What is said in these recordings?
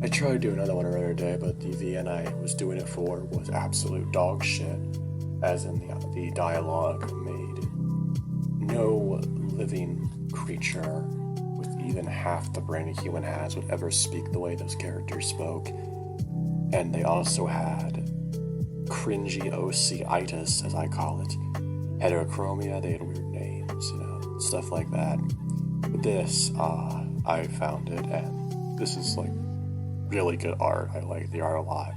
I tried doing another one earlier today, but the VN I was doing it for was absolute dog shit. As in the dialogue made no living creature with even half the brain a human has would ever speak the way those characters spoke. And they also had cringy OC-itis, as I call it. Heterochromia, they had weird names, stuff like that. But this, I found it, and this is like really good art. I like the art a lot.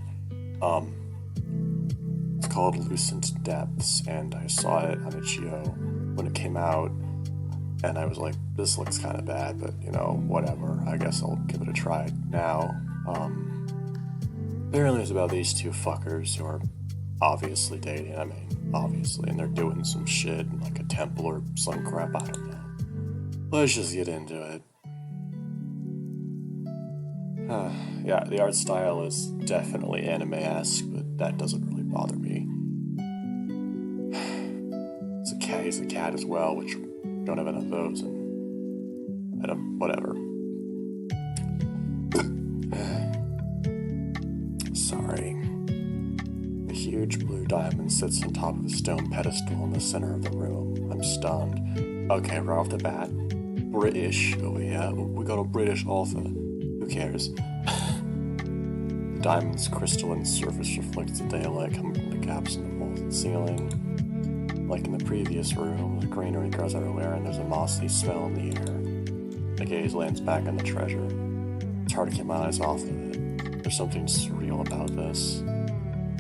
It's called Lucent Depths, and I saw it on itch.io when it came out, and I was like, this looks kind of bad, but whatever. I guess I'll give it a try now. Apparently it's about these two fuckers who are obviously dating. I mean, obviously, and they're doing some shit in like a temple or some crap, I don't know. Let's just get into it. Yeah, the art style is definitely anime-esque, but that doesn't really bother me. It's a cat, he's a cat as well, which don't have enough of those, and whatever. Sorry. A huge blue diamond sits on top of a stone pedestal in the center of the room. I'm stunned. Okay, right off the bat. British. Oh yeah, we got a British author. Who cares? The diamond's crystalline surface reflects the daylight coming from the gaps in the walls and ceiling. Like in the previous room, the greenery grows everywhere and there's a mossy smell in the air. The gaze lands back on the treasure. It's hard to keep my eyes off of it. There's something surreal about this.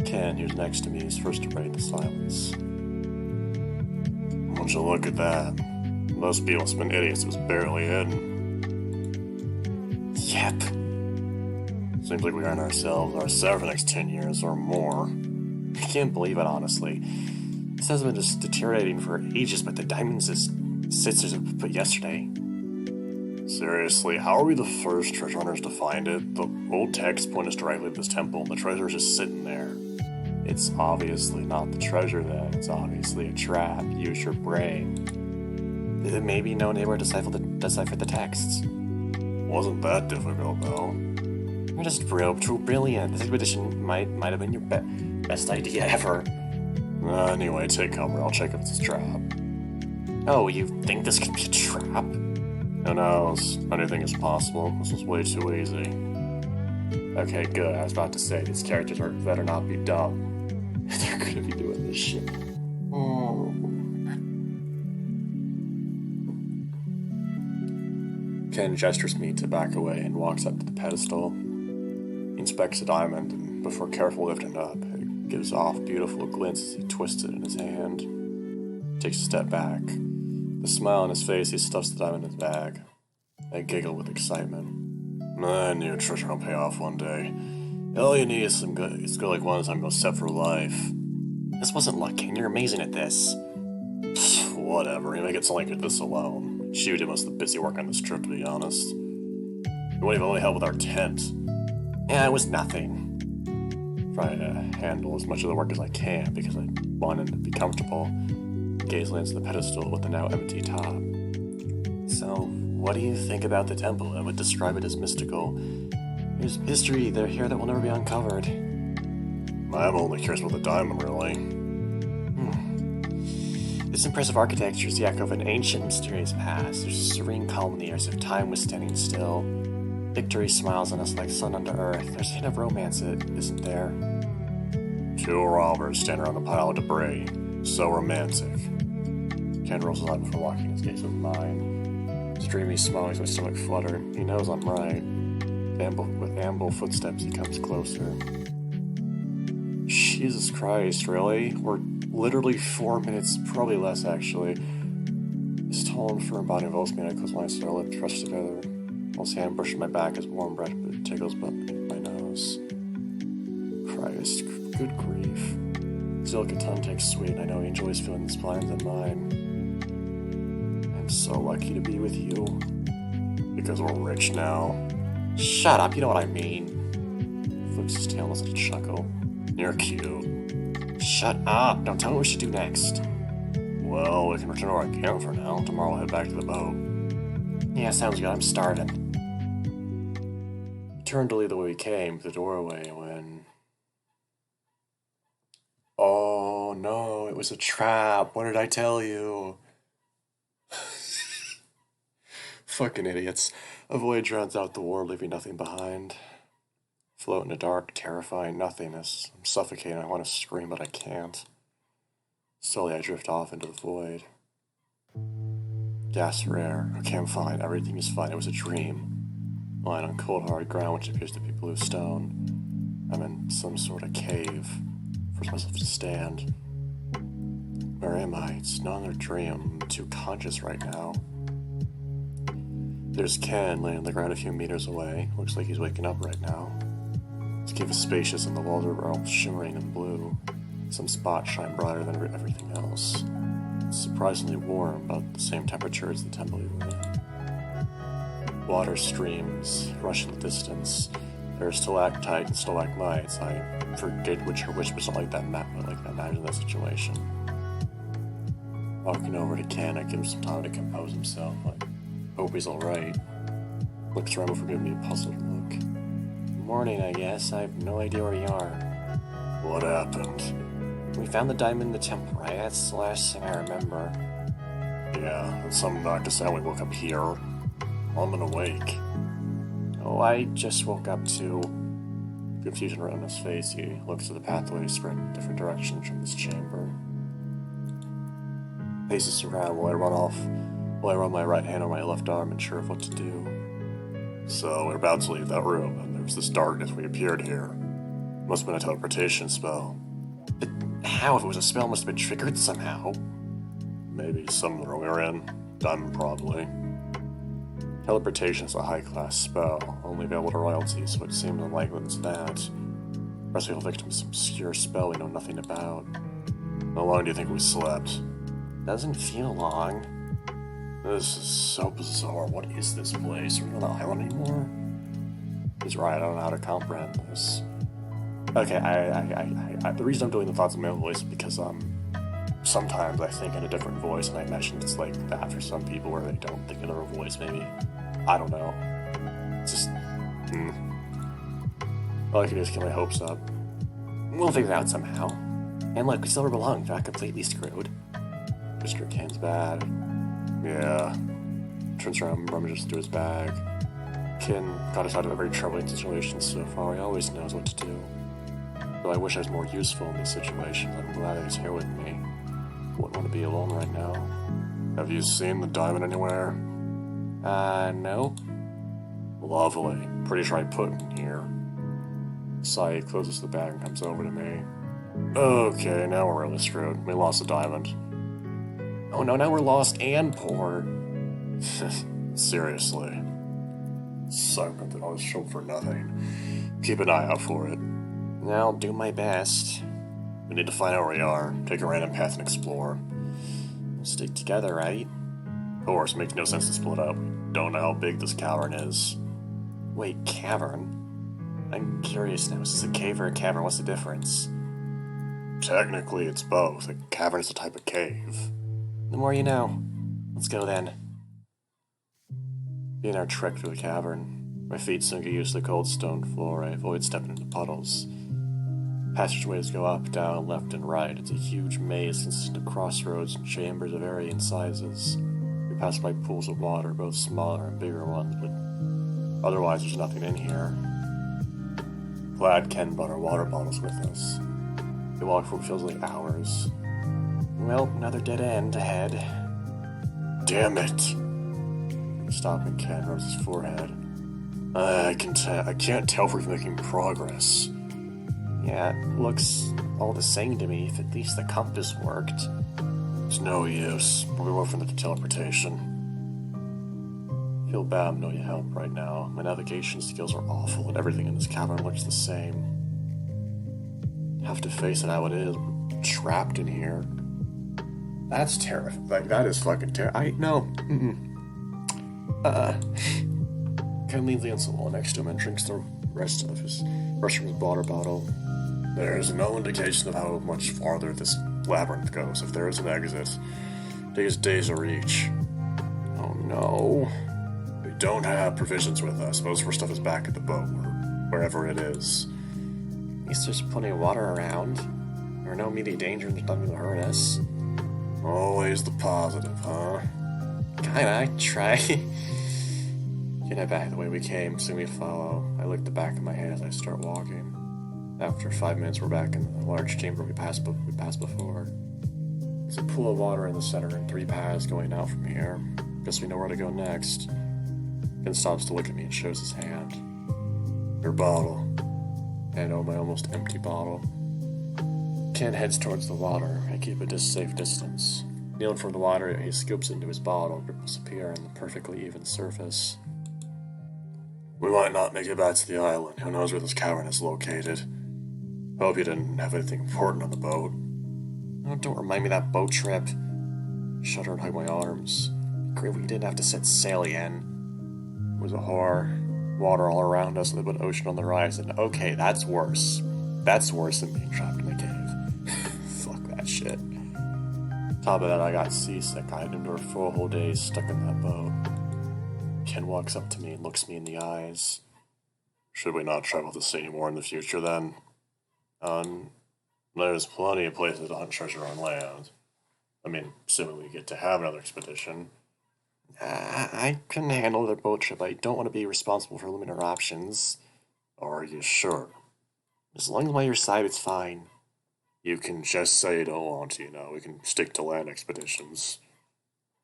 Ken, who's next to me, is first to break the silence. Won't you look at that? Most people have been idiots. It was barely hidden. Yep. Seems like we earn ourselves for the next 10 years or more. I can't believe it, honestly. This has been just deteriorating for ages, but the diamonds just sisters put yesterday. Seriously, how are we the first treasure hunters to find it? The old texts point us directly to this temple, and the treasure is just sitting there. It's obviously not the treasure then. It's obviously a trap. Use your brain. Maybe no neighbor deciphered the texts. Wasn't that difficult, though. You're just too brilliant. This expedition might have been your best idea ever. Anyway, take cover. I'll check if it's a trap. Oh, you think this could be a trap? Who knows? Anything is possible. This was way too easy. Okay, good. I was about to say, these characters better not be dumb. They're gonna be doing this shit. Ken gestures me to back away and walks up to the pedestal. He inspects the diamond, and before carefully lifting it up, it gives off beautiful glints as he twists it in his hand. He takes a step back. With a smile on his face, he stuffs the diamond in his bag. I giggle with excitement. I knew treasure will pay off one day. All you need is some good. It's good like one time you'll set for life. This wasn't luck, Ken. You're amazing at this. Whatever. You make it sound like you're this alone. She did most of the busy work on this trip, to be honest. You wouldn't even only help with our tent. Yeah, it was nothing. Trying to handle as much of the work as I can because I wanted to be comfortable. Gaze lands on the pedestal with the now empty top. So, what do you think about the temple? I would describe it as mystical. There's history there here that will never be uncovered. I'm only curious about the diamond, really. This impressive architecture is the echo of an ancient, mysterious past. There's a serene calm in the air as if time was standing still. Victory smiles on us like sun under earth. There's a hint of romance, isn't there? Two robbers stand around a pile of debris. So romantic. Ken rolls his eye before locking his gaze with mine. His dreamy smile makes my stomach flutter. He knows I'm right. With amble footsteps, he comes closer. Jesus Christ, really? We're literally 4 minutes, probably less actually. His tall and firm body envelops me and I close my eyes so our lips press together. While his hand brushes my back as warm breath tickles beneath my nose. Christ, good grief. His delicate tongue takes sweet, and I know he enjoys feeling his palms and mine. I'm so lucky to be with you. Because we're rich now. Shut up, you know what I mean. He flips his tail and lets it chuckle. You're cute. Shut up, don't tell me what we should do next. Well, we can return to our camp for now. Tomorrow we'll head back to the boat. Yeah, sounds good, I'm starving. He turned to leave the way we came, the doorway, when... Oh no, it was a trap. What did I tell you? Fucking idiots. A void drowns out the world, leaving nothing behind. Float in a dark, terrifying nothingness. I'm suffocating. I want to scream, but I can't. Slowly, I drift off into the void. Gas for air. Okay, I'm fine. Everything is fine. It was a dream. Lying on cold, hard ground, which appears to be blue stone. I'm in some sort of cave. Force myself to stand. Where am I? It's not another dream. I'm too conscious right now. There's Ken laying on the ground a few meters away. Looks like he's waking up right now. This cave is spacious and the walls are all shimmering in blue. Some spots shine brighter than everything else. It's surprisingly warm, about the same temperature as the temple we were in. Water streams, rush in the distance. There are stalactite and stalagmites. I forget which are which, but something like that map, but like imagine that situation. Walking over to Ken, I give him some time to compose himself. I hope he's alright. Looks around before giving me a puzzled look. Morning, I guess. I have no idea where you are. What happened? We found the diamond in the temple, right? That's the last thing I remember. Yeah, and some doctor said we woke up here. I'm awake. Oh, I just woke up too. Confusion around his face, he looks at the pathway spread in different directions from this chamber. Paces around while I run my right hand on my left arm, unsure of what to do. So we're about to leave that room, and there was this darkness. We appeared here. Must have been a teleportation spell. But how? If it was a spell, it must have been triggered somehow. Maybe some of the room we were in. Done, probably. Teleportation is a high-class spell, only available to royalty, so it seems unlikely it's that. Perhaps we fell victim to some obscure spell we know nothing about. How long do you think we slept? Doesn't feel long. This is so bizarre. What is this place? Are we on the island anymore? He's right, I don't know how to comprehend this. Okay, the reason I'm doing the thoughts in my own voice is because, sometimes I think in a different voice, and I imagine it's like that for some people where they don't think in their own voice, maybe. I don't know. It's just, all I can do is get my hopes up. We'll figure it out somehow. And look, we still belong, not completely screwed. Mr. Ken's bad. Yeah. Turns around and rummages through his bag. Ken got us out of every troubling situation so far. He always knows what to do. Though I wish I was more useful in these situations, I'm glad that he's here with me. Wouldn't want to be alone right now. Have you seen the diamond anywhere? No. Lovely. Pretty sure I put it in here. Sai closes the bag and comes over to me. Okay, now we're really screwed. We lost the diamond. Oh no, now we're lost and poor. Seriously. Segment that I was shown for nothing. Keep an eye out for it. I'll do my best. We need to find out where we are. Take a random path and explore. We'll stick together, right? Of course, it makes no sense to split up. Don't know how big this cavern is. Wait, cavern? I'm curious now. Is this a cave or a cavern? What's the difference? Technically, it's both. A cavern is a type of cave. The more you know. Let's go then. Being our trek through the cavern, my feet soon get used to the cold stone floor. I avoid stepping into puddles. Passageways go up, down, left, and right. It's a huge maze consisting of crossroads and chambers of varying sizes. We pass by pools of water, both smaller and bigger ones, but otherwise there's nothing in here. Glad Ken brought our water bottles with us. We walk for what feels like hours. Well, another dead end ahead. Damn it! Stopping, Ken rubs his forehead. I can't tell if we're making progress. Yeah, it looks all the same to me, if at least the compass worked. It's no use. We'll wait for the teleportation. Feel bad I'm no help right now. My navigation skills are awful, and everything in this cavern looks the same. Have to face it how it is. We're trapped in here. That's terrifying. Like, that is fucking terrifying. Ken leans against the wall next to him and drinks the rest from his water bottle. There is no indication of how much farther this labyrinth goes. If there is an exit, it takes days to reach. Oh no. We don't have provisions with us. Most of our stuff is back at the boat. We're wherever it is. At least there's plenty of water around. There are no immediate danger and there's nothing to hurt us. Always the positive, huh? Kinda, I try. Get it back the way we came, soon we follow. I lick the back of my head as I start walking. After 5 minutes, we're back in the large chamber we passed before. There's a pool of water in the center and 3 paths going out from here. Guess we know where to go next. Ken stops to look at me and shows his hand. Your bottle. And my almost empty bottle. Ken heads towards the water. I keep a safe distance. Kneeling from the water, he scoops into his bottle. Ripples appear on the perfectly even surface. We might not make it back to the island. Who knows where this cavern is located? Hope you didn't have anything important on the boat. Oh, don't remind me of that boat trip. I shudder and hug my arms. Great, we didn't have to set sail again. It was a horror. Water all around us, a little ocean on the horizon. Okay, that's worse. That's worse than being trapped in a cave. Fuck that shit. Top of that, I got seasick. I had endured 4 whole days stuck in that boat. Ken walks up to me and looks me in the eyes. Should we not travel the sea anymore in the future, then? There's plenty of places to hunt treasure on land. I mean, assuming we get to have another expedition. I couldn't handle the boat trip. I don't want to be responsible for limiting our options. Are you sure? As long as I'm on your side, it's fine. You can just say you don't want to, We can stick to land expeditions.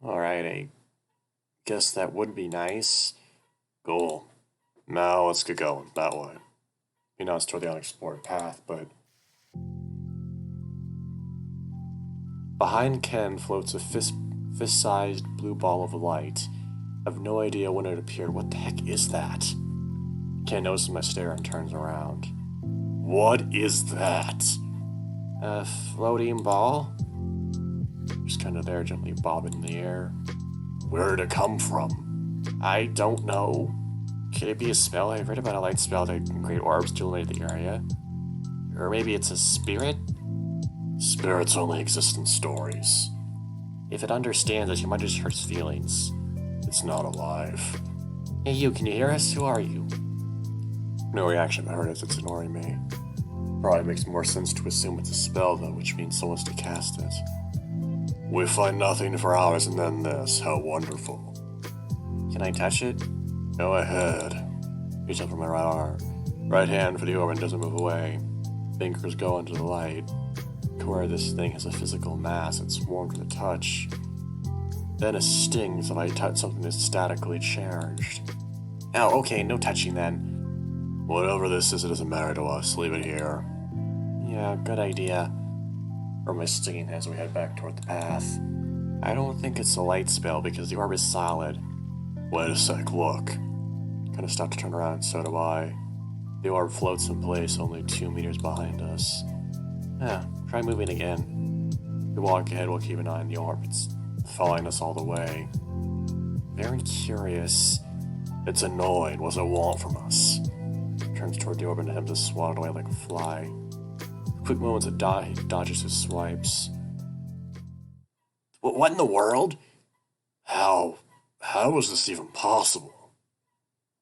Alright, I guess that would be nice. Cool. Now let's get going, that way. He nods toward the unexplored path, but... Behind Ken floats a fist-sized blue ball of light. I have no idea when it appeared. What the heck is that? Ken notices my stare and turns around. What is that? A floating ball? Just kind of there, gently bobbing in the air. Where did it come from? I don't know. Could it be a spell? I've read about a light spell that can create orbs to illuminate the area. Or maybe it's a spirit? Spirits only exist in stories. If it understands us, you might just hurt its feelings. It's not alive. Hey you, can you hear us? Who are you? No reaction. I heard it. It's ignoring me. Probably makes more sense to assume it's a spell, though, which means someone's to cast it. We find nothing for hours and then this. How wonderful. Can I touch it? Go ahead. Reach up for my right arm. Right hand for the orb and doesn't move away. Fingers go into the light. To where this thing has a physical mass, it's warm to the touch. Then it stings if I touch something that's statically charged. Oh, okay, no touching then. Whatever this is, it doesn't matter to us. Leave it here. Yeah, good idea. Or my stinging as we head back toward the path. I don't think it's a light spell because the orb is solid. Wait a sec, look. Kind of stop to turn around, so do I. The orb floats in place only 2 meters behind us. Try moving again. We walk ahead, we'll keep an eye on the orb. It's following us all the way. Very curious. It's annoying. What's it want from us? Turns toward the orb and attempts to swat it away like a fly. Quick moments of he dodges his swipes. What in the world? How is this even possible?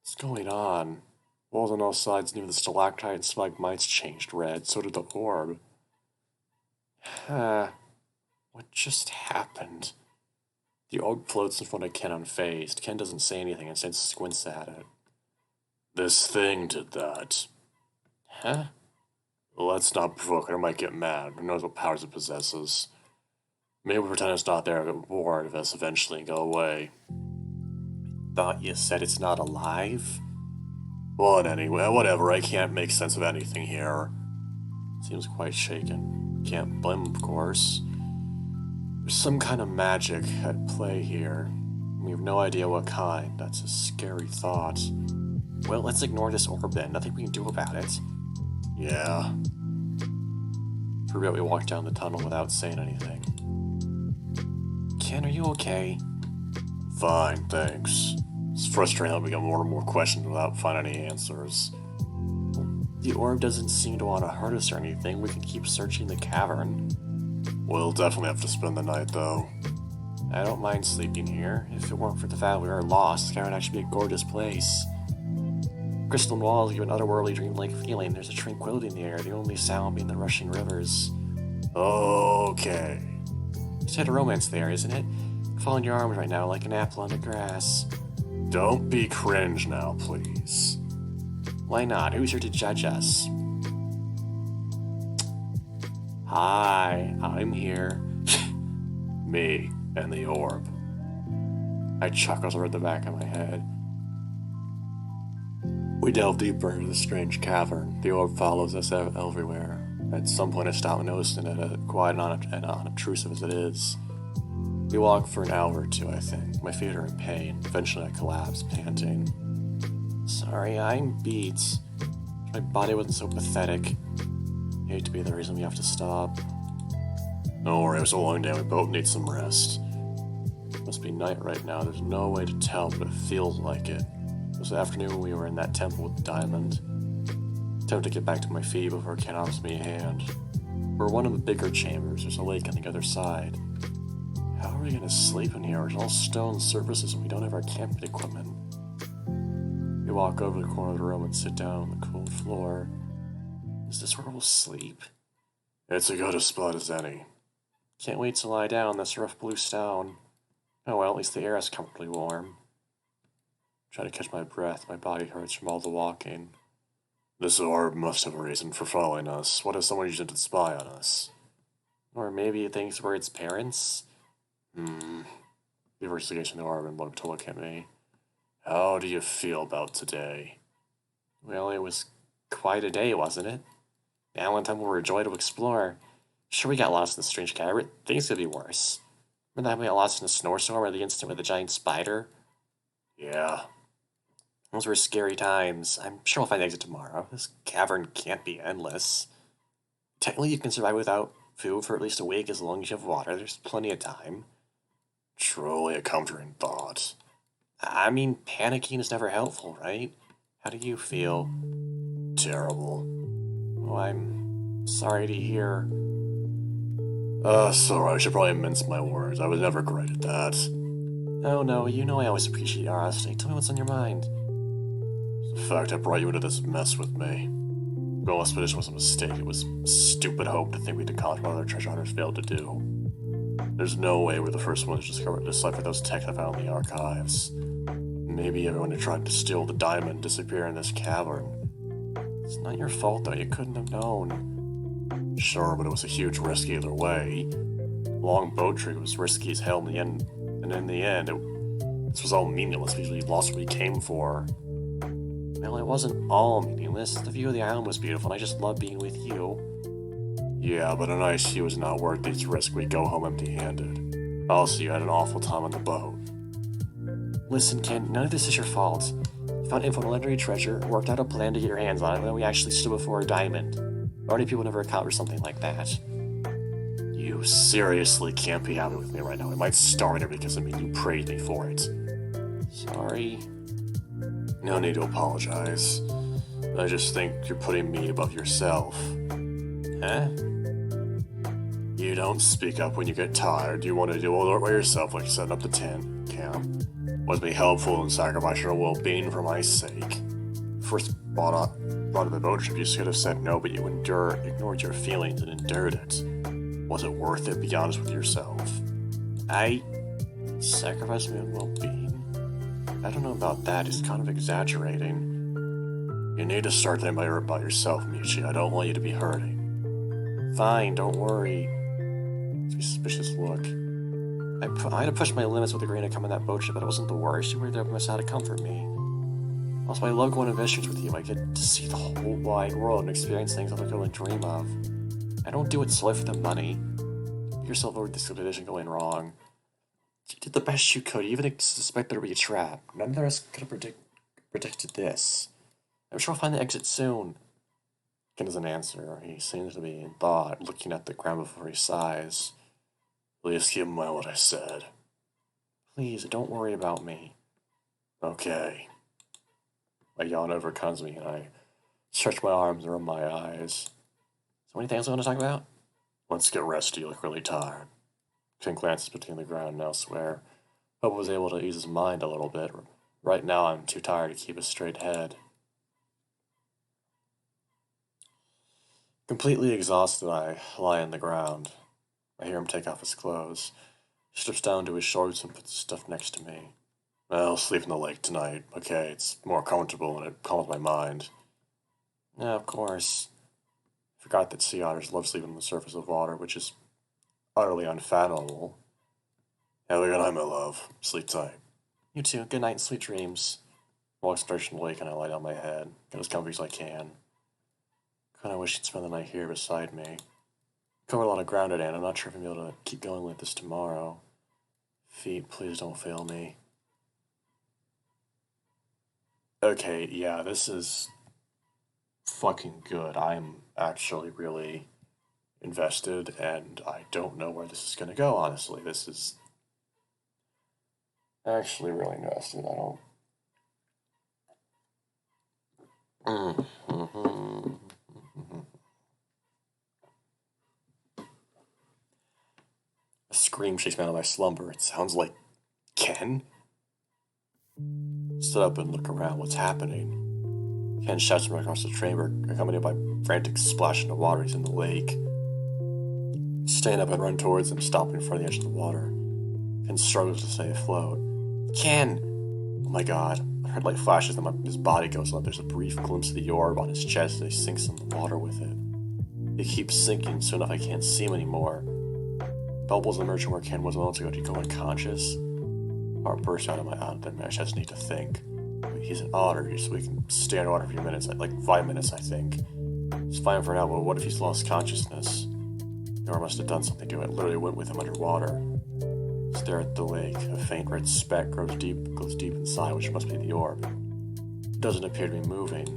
What's going on? Walls on all sides, and even the stalactite and stalagmites changed red. So did the orb. What just happened? The orb floats in front of Ken unfazed. Ken doesn't say anything, instead squints at it. This thing did that. Huh? Let's not provoke it, or might get mad. Who knows what powers it possesses. Maybe we pretend it's not there, get bored of us eventually and go away. Thought you said it's not alive? Well, anyway, whatever, I can't make sense of anything here. Seems quite shaken. Can't blame him, of course. There's some kind of magic at play here. We have no idea what kind. That's a scary thought. Well, let's ignore this orb then. Nothing we can do about it. Yeah. For a bit, we walked down the tunnel without saying anything. Ken, are you okay? Fine, thanks. It's frustrating that we get more and more questions without finding any answers. The orb doesn't seem to want to hurt us or anything. We can keep searching the cavern. We'll definitely have to spend the night, though. I don't mind sleeping here. If it weren't for the fact we are lost, this cavern would actually be a gorgeous place. Crystal walls give an otherworldly dreamlike feeling. There's a tranquility in the air, the only sound being the rushing rivers. Okay. There's had a romance there, isn't it? Fall in your arms right now like an apple on the grass. Don't be cringe now, please. Why not? Who's here to judge us? Hi, I'm here. Me and the orb. I chuckle over the back of my head. We delve deeper into the strange cavern. The orb follows us everywhere. At some point I stop noticing it, quiet and unobtrusive as it is. We walk for an hour or two, I think. My feet are in pain. Eventually I collapse, panting. Sorry, I'm beat. My body wasn't so pathetic. I hate to be the reason we have to stop. Don't worry, it was a long day. We both need some rest. It must be night right now. There's no way to tell, but it feels like it. It was the afternoon when we were in that temple with the diamond. Tempted to get back to my feet before Ken offers me a hand. We're one of the bigger chambers. There's a lake on the other side. How are we gonna sleep in here? It's all stone surfaces and we don't have our camping equipment. We walk over to the corner of the room and sit down on the cold floor. Is this where we'll sleep? It's as good a spot as any. Can't wait to lie down on this rough blue stone. Oh well, at least the air is comfortably warm. Trying to catch my breath, my body hurts from all the walking. This orb must have a reason for following us. What if someone used it to spy on us? Or maybe it thinks we're its parents? The investigation of the orb and looked to look at me. How do you feel about today? Well, it was quite a day, wasn't it? Now one time we were a joy to explore. Sure, we got lost in the strange cavern. Things could be worse. Remember that we got lost in a snowstorm or the incident with the giant spider? Yeah. Those were scary times. I'm sure we'll find the exit tomorrow. This cavern can't be endless. Technically, you can survive without food for at least a week as long as you have water. There's plenty of time. Truly a comforting thought. I mean, panicking is never helpful, right? How do you feel? Terrible. Oh, I'm sorry to hear. Sorry, I should probably mince my words. I was never great at that. Oh no, you know I always appreciate your honesty. Tell me what's on your mind. The fact I brought you into this mess with me. The whole expedition was a mistake. It was a stupid hope to think we'd accomplish what other treasure hunters failed to do. There's no way we're the first ones to discover and decipher those texts I found in the archives. Maybe everyone who tried to steal the diamond disappeared in this cavern. It's not your fault, though. You couldn't have known. Sure, but it was a huge risk either way. The long boat trip was risky as hell in the end, and in the end, this was all meaningless because we lost what we came for. Well, it wasn't all meaningless. The view of the island was beautiful, and I just loved being with you. Yeah, but a nice view is not worth these risks. We go home empty-handed. Also, you had an awful time on the boat. Listen, Ken, none of this is your fault. You found info on legendary treasure, worked out a plan to get your hands on it, and then we actually stood before a diamond. Already people never account for something like that. You seriously can't be happy with me right now. I might start it because you praised me for it. Sorry. No need to apologize. I just think you're putting me above yourself. Huh? You don't speak up when you get tired. You want to do all the work by yourself, like setting up the tent, camp. Was be helpful and sacrifice your well-being for my sake. First brought up the boat trip, you should have said no, but you ignored your feelings and endured it. Was it worth it? Be honest with yourself. I sacrificed my own well-being? I don't know about that. It's kind of exaggerating. You need to start thinking about yourself, Michi. I don't want you to be hurting. Fine, don't worry. It's a suspicious look. I had to push my limits with agreeing to come on that boat trip, but it wasn't the worst. You were there by my side to comfort me. Also, I love going on adventures with you. I get to see the whole wide world and experience things I could only dream of. I don't do it solely for the money. Put yourself over this expedition going wrong. You did the best you could. You even suspect there would be a trap. None of us could have predicted this. I'm sure I'll find the exit soon. Ken doesn't answer. He seems to be in thought, looking at the ground before he sighs. Please keep in mind what I said. Please, don't worry about me. Okay. A yawn overcomes me, and I stretch my arms around my eyes. So anything else I want to talk about? Let's get rested. You look really tired. Ken glances between the ground and elsewhere. Hope was able to ease his mind a little bit. Right now, I'm too tired to keep a straight head. Completely exhausted, I lie on the ground. I hear him take off his clothes. He strips down to his shorts and puts his stuff next to me. I'll sleep in the lake tonight. Okay, it's more comfortable and it calms my mind. Yeah, of course. I forgot that sea otters love sleeping on the surface of water, which is utterly unfathomable. Have a good night, my love. Sleep tight. You too. Good night and sweet dreams. Walks straight from the lake and I lie down my head. Get as comfy as I can. Kinda wish he'd spend the night here beside me. Covered a lot of ground today and I'm not sure if I'm able to keep going like this tomorrow. Feet, please don't fail me. Okay, yeah, this is fucking good. I'm actually really invested and I don't know where this is gonna go, honestly. This is actually really invested. I don't. A scream shakes me out of my slumber. It sounds like Ken? Stood up and look around. What's happening? Ken shouts from across the chamber, accompanied by frantic splashing of water. He's in the lake. Stand up and run towards him, stopping in front of the edge of the water. Ken struggles to stay afloat. Ken! Oh my god. A red light flashes and his body goes limp. There's a brief glimpse of the orb on his chest as he sinks in the water with it. It keeps sinking soon enough I can't see him anymore. Bubbles emerge from where Ken was moments ago. Did he go unconscious? Heart bursts out of my chest. I need to think. He's an otter, so we can stay underwater for a few minutes, like 5 minutes, I think. It's fine for now, but what if he's lost consciousness? Nora must have done something to it. Literally went with him underwater. Stare at the lake. A faint red speck goes deep inside, which must be the orb. It doesn't appear to be moving.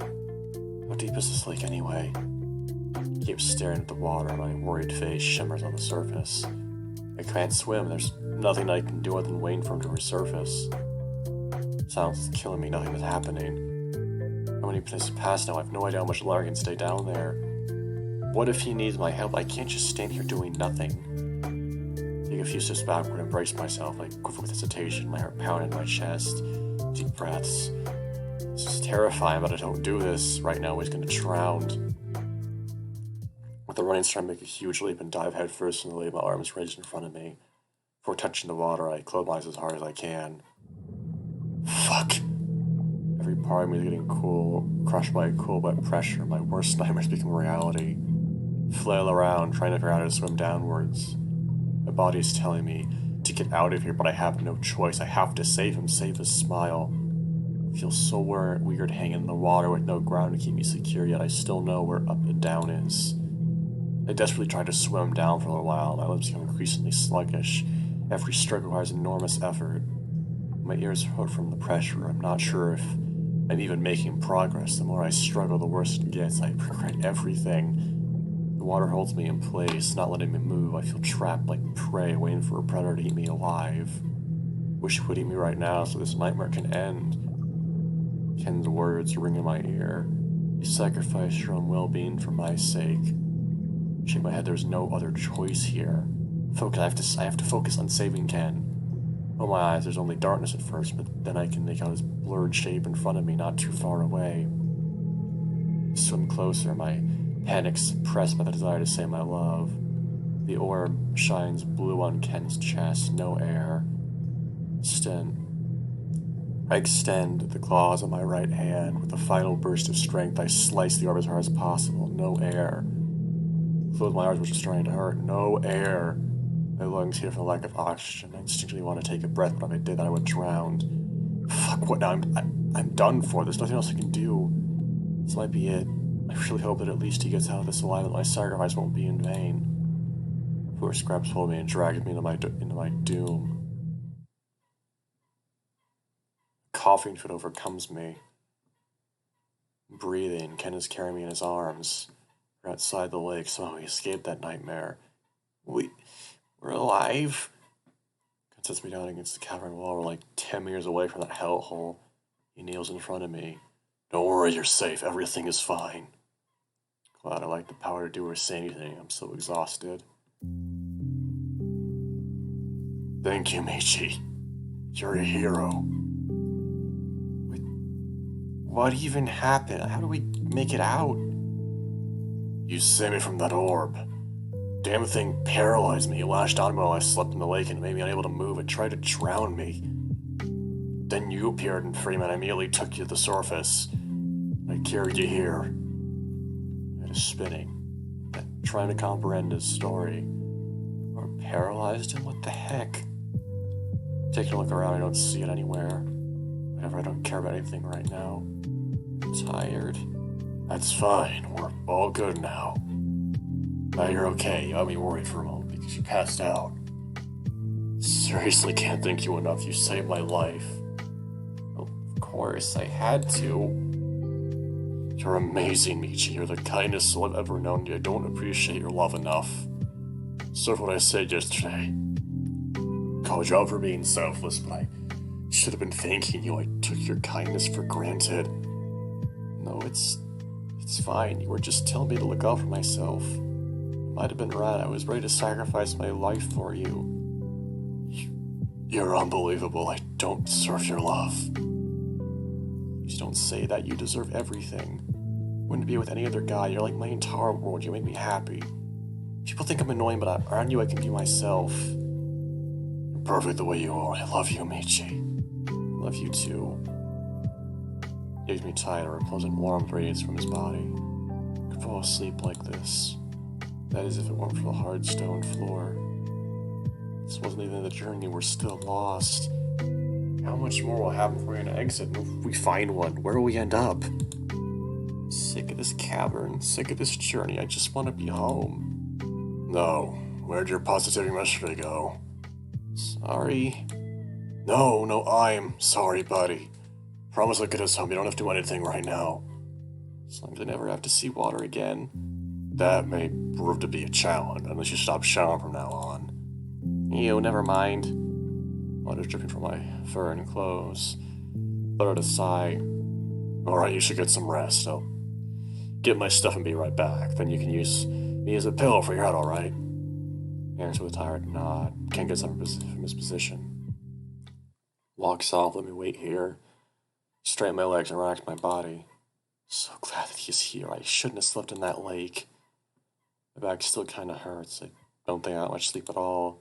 How deep is this lake anyway? I keep staring at the water. My worried face shimmers on the surface. I can't swim. There's nothing I can do other than wait for him to resurface. Silence is killing me. Nothing is happening. How many minutes have passed now? I have no idea how much longer I can stay down there. What if he needs my help? I can't just stand here doing nothing. Take a few steps backward and brace myself. I quiver with hesitation, my heart pounding in my chest. Deep breaths. This is terrifying, but I don't do this. Right now he's going to drown. With a running start, I make a huge leap and dive headfirst in the lake, my arms raised in front of me. Before touching the water, I close my eyes as hard as I can. Fuck! Every part of me is getting crushed by cool wet pressure. My worst nightmares become reality. Flail around, trying to figure out how to swim downwards. My body is telling me to get out of here, but I have no choice. I have to save him, save his smile. It feels so weird hanging in the water with no ground to keep me secure, yet I still know where up and down is. I desperately try to swim down for a little while. My lips become increasingly sluggish. Every stroke requires enormous effort. My ears hurt from the pressure. I'm not sure if I'm even making progress. The more I struggle, the worse it gets. I regret everything. The water holds me in place, not letting me move. I feel trapped like prey, waiting for a predator to eat me alive. Wish it would eat me right now so this nightmare can end. Ken's words ring in my ear. You sacrificed your own well-being for my sake. Shake my head. There's no other choice here. I have to focus on saving Ken. Oh my eyes, there's only darkness at first, but then I can make out his blurred shape in front of me, not too far away. Swim closer, my panic suppressed by the desire to say my love. The orb shines blue on Ken's chest, no air. I extend the claws of my right hand. With a final burst of strength, I slice the orb as hard as possible. No air. Close my eyes, which is starting to hurt. No air. My lungs heat from the lack of oxygen. I instinctively want to take a breath, but if I did, I would drown. Fuck, what now? I'm done for. There's nothing else I can do. This might be it. I really hope that at least he gets out of this alive and my sacrifice won't be in vain. Force grabs hold of me and drags me into my doom. Coughing fit overcomes me. Breathing, Ken is carrying me in his arms. We're outside the lake, somehow we escaped that nightmare. We're alive. Ken sets me down against the cavern wall. We're like 10 meters away from that hellhole. He kneels in front of me. Don't worry, you're safe. Everything is fine. Glad I lack the power to do or say anything. I'm so exhausted. Thank you, Michi. You're a hero. What even happened? How do we make it out? You saved me from that orb. Damn thing paralyzed me. It lashed out at me while I slept in the lake and made me unable to move. It tried to drown me. Then you appeared and Freeman immediately took you to the surface. I carried you here. I was spinning, trying to comprehend his story. Or paralyzed him? What the heck? Taking a look around, I don't see it anywhere. Whatever, I don't care about anything right now. I'm tired. That's fine. We're all good now. Now you're okay. You got me worried for a moment because you passed out. Seriously can't thank you enough. You saved my life. Of course, I had to. You're amazing, Michi. You're the kindest soul I've ever known. I don't appreciate your love enough. Sorry for what I said yesterday. Called you out for being selfless, but I should have been thanking you. I took your kindness for granted. No, it's fine. You were just telling me to look out for myself. It might have been right. I was ready to sacrifice my life for you. You're unbelievable. I don't deserve your love. Please don't say that. You deserve everything. Wouldn't be with any other guy. You're like my entire world. You make me happy. People think I'm annoying, but around you I can be myself. You're perfect the way you are. I love you, Michi. I love you too. He gives me tighter, repulsing warm radiance from his body. I could fall asleep like this. That is if it weren't for the hard stone floor. This wasn't even the journey. We're still lost. How much more will happen before we're gonna exit? If we find one, where will we end up? Sick of this cavern, sick of this journey. I just want to be home. No. Where'd your positivity yesterday go? Sorry. No, I'm sorry, buddy. Promise I'll get us home. You don't have to do anything right now. As long as I never have to see water again. That may prove to be a challenge, unless you stop showering from now on. Ew, never mind. Water's dripping from my fur and clothes. Let out a sigh. Alright, you should get some rest. I'll get my stuff and be right back. Then you can use me as a pillow for your head, alright? Answer with a tired nod. Can't get up from his position. Walks off, let me wait here. Straighten my legs and relax my body. So glad that he's here. I shouldn't have slept in that lake. My back still kinda hurts. I don't think I got much sleep at all.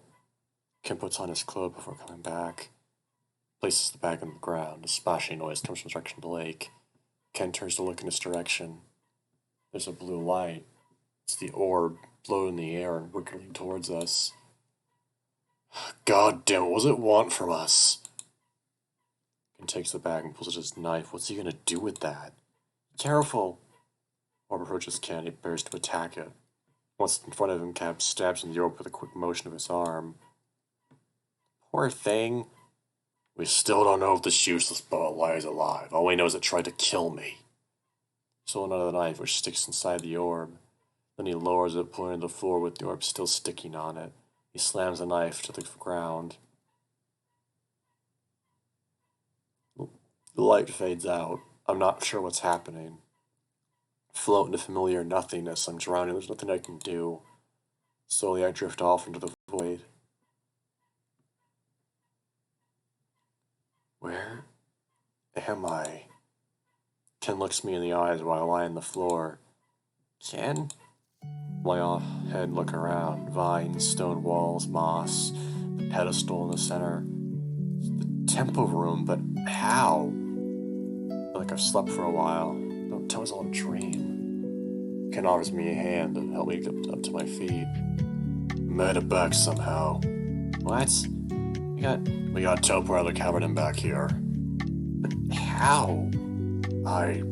Ken puts on his clothes before coming back. Places the bag on the ground. A splashing noise comes from the direction of the lake. Ken turns to look in this direction. There's a blue light. It's the orb floating in the air and wiggling towards us. God damn, what was it want from us? Ken takes the bag and pulls out his knife. What's he gonna do with that? Careful! Orb approaches Ken. He prepares to attack it. Once in front of him, Cab stabs in the orb with a quick motion of his arm. Poor thing. We still don't know if this useless butterfly is alive. All we know is it tried to kill me. So another knife which sticks inside the orb. Then he lowers it, pulling it to the floor with the orb still sticking on it. He slams the knife to the ground. The light fades out. I'm not sure what's happening. Float into familiar nothingness. I'm drowning. There's nothing I can do. Slowly I drift off into the void. Where am I? Ken looks me in the eyes while I lie on the floor. Ken? Lie off head, look around. Vines, stone walls, moss, the pedestal in the center. It's the temple room, but how? I feel like I've slept for a while. Don't tell me it's all a dream. Ken offers me a hand to help me get up to my feet. Made it back somehow. What? We got teleport out of the cavern and back here. But how? I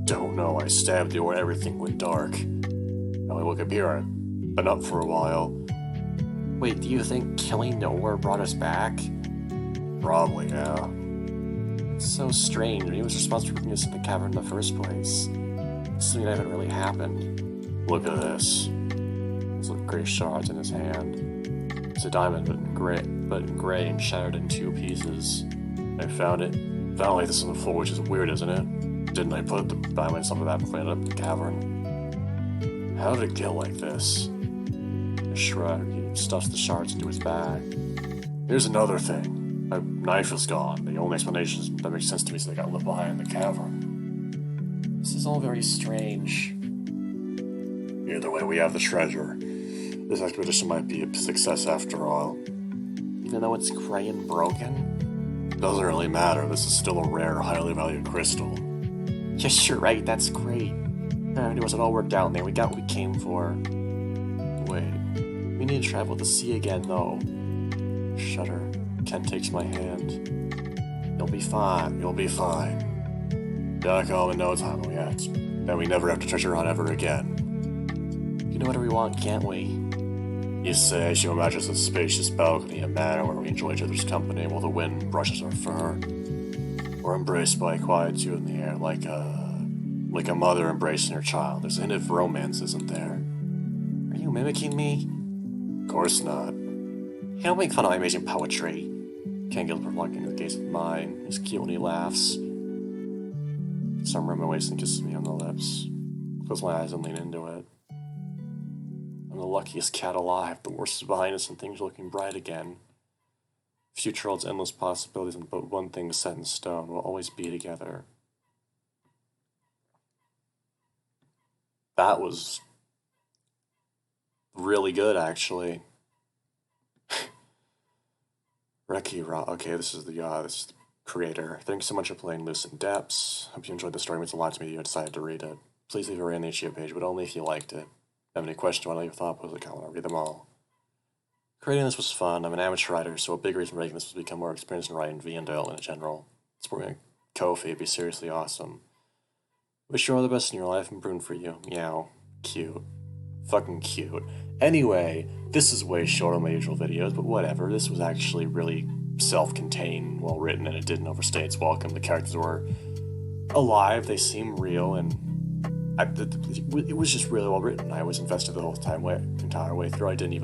don't know. I stabbed you when everything went dark. Now I look up here. I've been up for a while. Wait, do you think killing the orb brought us back? Probably, yeah. It's so strange. He was responsible for bringing us to the cavern in the first place. Something that haven't really happened. Look at this. Those little gray shards in his hand. It's a diamond, but in gray and shattered in two pieces. I found it. Found like this on the floor, which is weird, isn't it? Didn't I put the diamond in some of that before I ended up in the cavern? How did it get like this? A shrug. He stuffs the shards into his bag. Here's another thing. My knife is gone. The only explanation that makes sense to me is that I got left behind in the cavern. This is all very strange. Either way, we have the treasure. This expedition might be a success after all. Even though it's gray and broken? Doesn't really matter, this is still a rare, highly valued crystal. Yes, you're right, that's great. Anyways, it all worked out, man. We got what we came for. Wait, We need to travel the sea again, though. shudder. Ken takes my hand. You'll be fine. You'll be fine. Back home in no time, then we never have to treasure hunt ever again. We can do whatever we want, can't we? You say she imagines a spacious balcony, a manor where we enjoy each other's company while the wind brushes our fur. We're embraced by quietude in the air, like a mother embracing her child. There's a hint of romance, isn't there? Are you mimicking me? Of course not. Hey, don't make fun of my amazing poetry. Can't get provoking the gaze of mine. He's cute when he laughs. Some room away and kisses me on the lips. Close my eyes and lean into it. I'm the luckiest cat alive. The worst is behind us and things are looking bright again. Future holds endless possibilities, and but one thing is set in stone: we'll always be together. That was really good, actually. Reki Ra. Okay, this is the creator. Thanks so much for playing Lucent Depths. Hope you enjoyed the story. It means a lot to me that you decided to read it. Please leave a rating on the HGO page, but only if you liked it. If you have any questions, want to leave a thought, post a comment. I'll read them all. Creating this was fun. I'm an amateur writer, so a big reason for making this was to become more experienced in writing V and development in general. Supporting Ko-fi would be seriously awesome. Wish you all the best in your life and prune for you. Meow. Cute. Fucking cute. Anyway, this is way shorter than my usual videos, but whatever. This was actually really self-contained, well-written, and it didn't overstay its welcome. The characters were alive, they seem real, and it was just really well-written. I was invested the whole entire way through. I didn't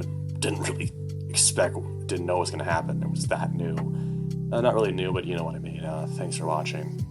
really didn't know what was going to happen. It was that new. Not really new, but you know what I mean. Thanks for watching.